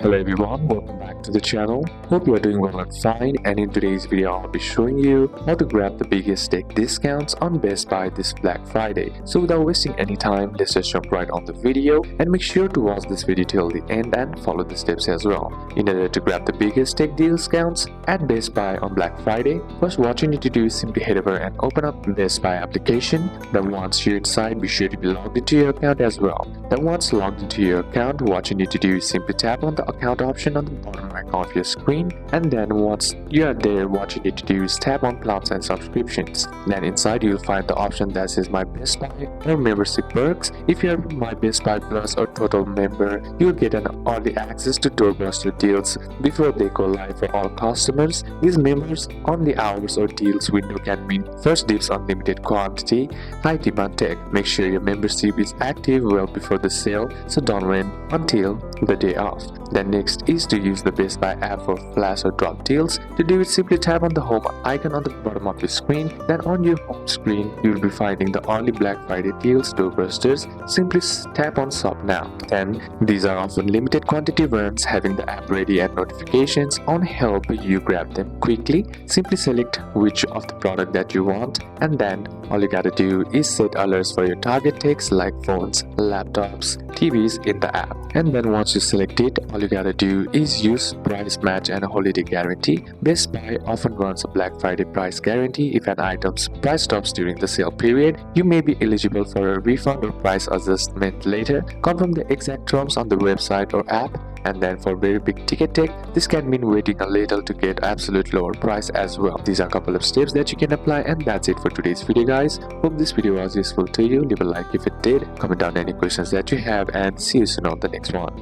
Hello everyone, welcome back to the channel. Hope you are doing well and fine, and in today's video I'll be showing you how to grab the biggest tech discounts on Best Buy this Black Friday. So without wasting any time, let's just jump right on the video and make sure to watch this video till the end and follow the steps as well. In order to grab the biggest tech discounts at Best Buy on Black Friday, first what you need to do is simply head over and open up Best Buy application. Then once you're inside, be sure to be logged into your account as well. Then once logged into your account, what you need to do is simply tap on the account option on the bottom right of your screen, and then once you are there, what you need to do is tap on plans and subscriptions. Then inside you'll find the option that says My Best Buy or Membership Perks. If you are My Best Buy Plus or Total member, you'll get an early access to doorbuster deals before they go live for all customers. These members on the hours or deals window can mean first dibs on limited quantity, high demand tech. Make sure your membership is active well before the sale, so don't wait until the day of. Then next is to use the Best Buy app for flash or drop deals. To do it, simply tap on the home icon on the bottom of your screen. Then on your home screen, you'll be finding the early Black Friday deals, doorbusters. Simply tap on shop now. Then these are often limited quantity runs. Having the app ready and notifications on help you grab them quickly. Simply select which of the product that you want, and then all you gotta do is set alerts for your target techs like phones, laptops, TVs in the app. And then once you select it, all you gotta do is use price match and a holiday guarantee. Best Buy often runs a Black Friday price guarantee. If an item's price drops during the sale period, you may be eligible for a refund or price adjustment later. Confirm the exact terms on the website or app. And then for very big ticket tech, this can mean waiting a little to get absolute lower price as well. These are a couple of steps that you can apply, and that's it for today's video guys. Hope this video was useful to you. Leave a like if it did, comment down any questions that you have, and see you soon on the next one.